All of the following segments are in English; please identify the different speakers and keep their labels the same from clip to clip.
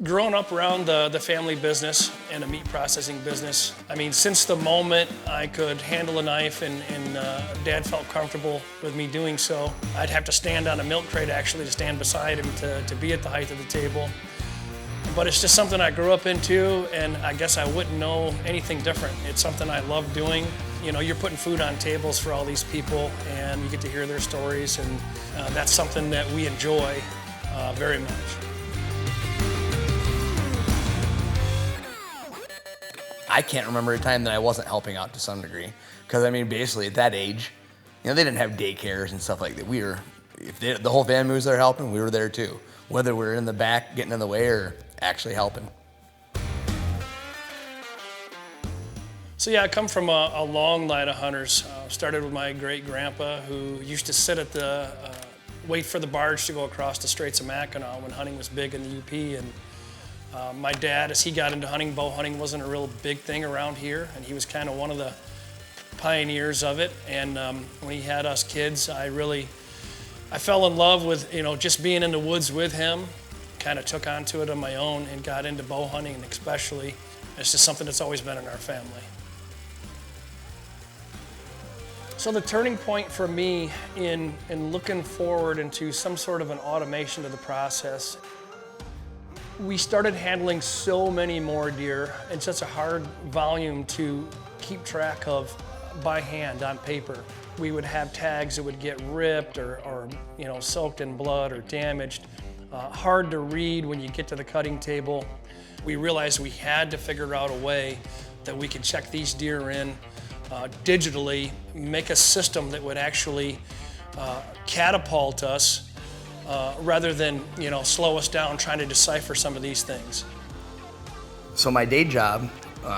Speaker 1: Growing up around the family business and a meat processing business, I mean, since the moment I could handle a knife and Dad felt comfortable with me doing so, I'd have to stand on a milk crate actually to stand beside him to be at the height of the table. But it's just something I grew up into, and I guess I wouldn't know anything different. It's something I love doing. You know, you're putting food on tables for all these people, and you get to hear their stories, and that's something that we enjoy very much.
Speaker 2: I can't remember a time that I wasn't helping out to some degree. Because I mean, basically at that age, you know, they didn't have daycares and stuff like that. If the whole family was there helping, we were there too. Whether we were in the back getting in the way or actually helping.
Speaker 1: So yeah, I come from a long line of hunters. Started with my great grandpa who used to sit at the, wait for the barge to go across the Straits of Mackinac when hunting was big in the UP. And my dad, as he got into hunting, bow hunting wasn't a real big thing around here, and he was kind of one of the pioneers of it. And when he had us kids, I fell in love with, you know, just being in the woods with him. Kind of took onto it on my own and got into bow hunting, and especially, it's just something that's always been in our family. So the turning point for me in looking forward into some sort of an automation to the process, we started handling so many more deer in such a hard volume to keep track of by hand on paper. We would have tags that would get ripped or you know, soaked in blood or damaged. Hard to read when you get to the cutting table. We realized we had to figure out a way that we could check these deer in digitally, make a system that would actually catapult us rather than, you know, slow us down trying to decipher some of these things.
Speaker 2: So my day job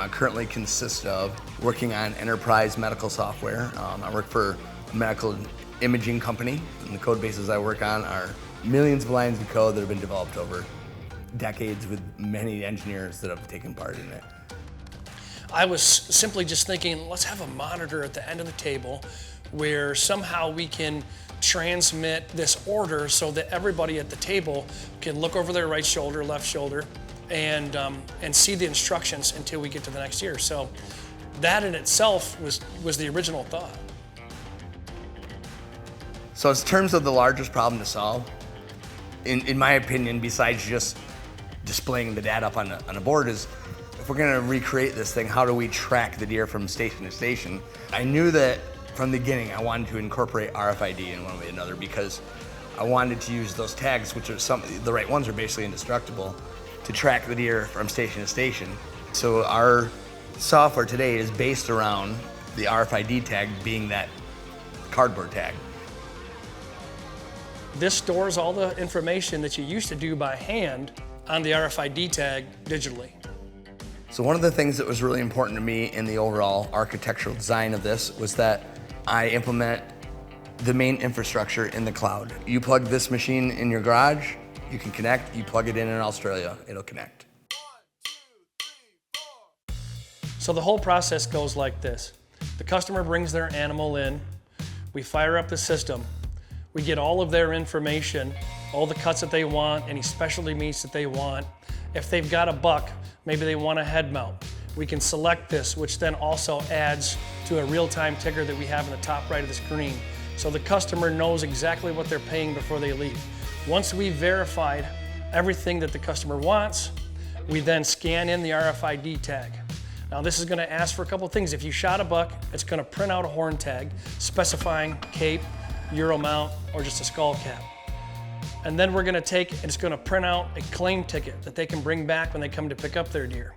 Speaker 2: currently consists of working on enterprise medical software. I work for a medical imaging company, and the code bases I work on are millions of lines of code that have been developed over decades with many engineers that have taken part in it.
Speaker 1: I was simply just thinking, let's have a monitor at the end of the table where somehow we can transmit this order so that everybody at the table can look over their right shoulder, left shoulder, and see the instructions until we get to the next year. So that in itself was the original thought.
Speaker 2: So in terms of the largest problem to solve, in my opinion, besides just displaying the data up on a board, is if we're gonna recreate this thing, how do we track the deer from station to station? I knew that from the beginning I wanted to incorporate RFID in one way or another because I wanted to use those tags, which are the right ones are basically indestructible, to track the deer from station to station. So our software today is based around the RFID tag being that cardboard tag.
Speaker 1: This stores all the information that you used to do by hand on the RFID tag digitally.
Speaker 2: So one of the things that was really important to me in the overall architectural design of this was that I implement the main infrastructure in the cloud. You plug this machine in your garage, you can connect. You plug it in Australia, it'll connect.
Speaker 1: 1, 2, 3, 4. So the whole process goes like this. The customer brings their animal in, we fire up the system, we get all of their information, all the cuts that they want, any specialty meats that they want. If they've got a buck, maybe they want a head mount. We can select this, which then also adds to a real-time ticker that we have in the top right of the screen. So the customer knows exactly what they're paying before they leave. Once we've verified everything that the customer wants, we then scan in the RFID tag. Now this is gonna ask for a couple of things. If you shot a buck, it's gonna print out a horn tag specifying cape, Euro mount, or just a skull cap. And then we're gonna take, and it's gonna print out a claim ticket that they can bring back when they come to pick up their deer.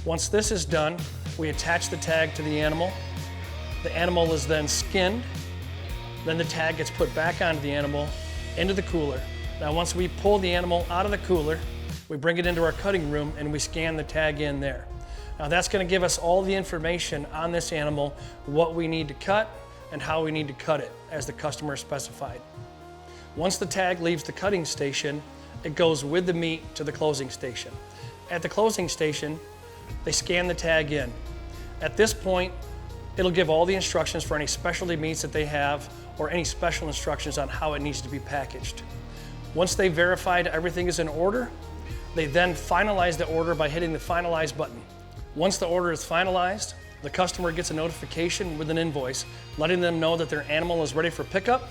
Speaker 1: Once this is done, we attach the tag to the animal. The animal is then skinned. Then the tag gets put back onto the animal, into the cooler. Now once we pull the animal out of the cooler, we bring it into our cutting room and we scan the tag in there. Now that's gonna give us all the information on this animal, what we need to cut and how we need to cut it, as the customer specified. Once the tag leaves the cutting station, it goes with the meat to the closing station. At the closing station, they scan the tag in. At this point, it'll give all the instructions for any specialty meats that they have or any special instructions on how it needs to be packaged. Once they've verified everything is in order, They then finalize the order by hitting the finalize button. Once the order is finalized, the customer gets a notification with an invoice letting them know that their animal is ready for pickup,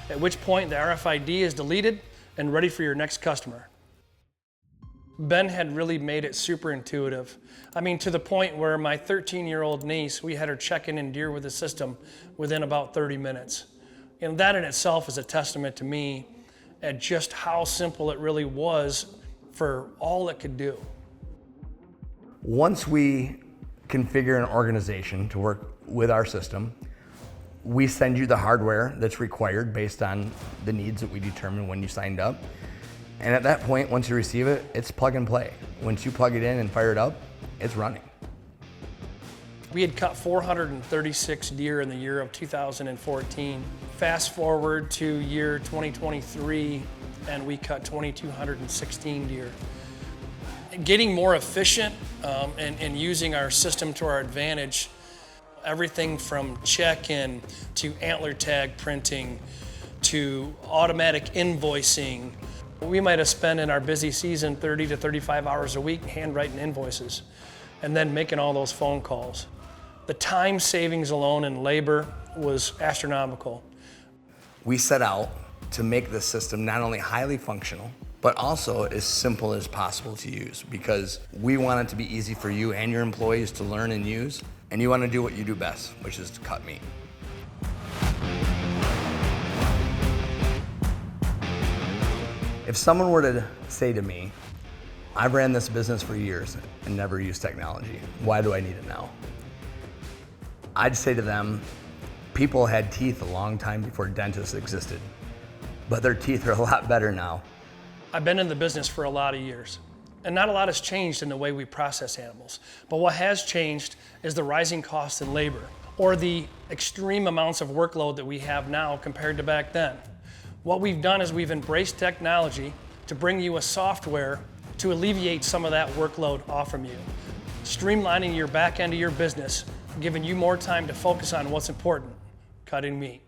Speaker 1: at which point the RFID is deleted and ready for your next customer. Ben had really made it super intuitive. I mean, to the point where my 13-year-old niece, we had her check in deer with the system within about 30 minutes. And that in itself is a testament to me at just how simple it really was for all it could do.
Speaker 2: Once we configure an organization to work with our system, we send you the hardware that's required based on the needs that we determined when you signed up. And at that point, once you receive it, it's plug and play. Once you plug it in and fire it up, it's running.
Speaker 1: We had cut 436 deer in the year of 2014. Fast forward to year 2023, and we cut 2,216 deer. Getting more efficient and using our system to our advantage, everything from check-in to antler tag printing to automatic invoicing. We might have spent in our busy season 30 to 35 hours a week handwriting invoices and then making all those phone calls. The time savings alone in labor was astronomical.
Speaker 2: We set out to make this system not only highly functional, but also as simple as possible to use, because we want it to be easy for you and your employees to learn and use, and you want to do what you do best, which is to cut meat. If someone were to say to me, I've ran this business for years and never used technology, why do I need it now? I'd say to them, people had teeth a long time before dentists existed, but their teeth are a lot better now.
Speaker 1: I've been in the business for a lot of years, and not a lot has changed in the way we process animals. But what has changed is the rising costs in labor, or the extreme amounts of workload that we have now compared to back then. What we've done is we've embraced technology to bring you a software to alleviate some of that workload off from you, streamlining your back end of your business, giving you more time to focus on what's important, cutting meat.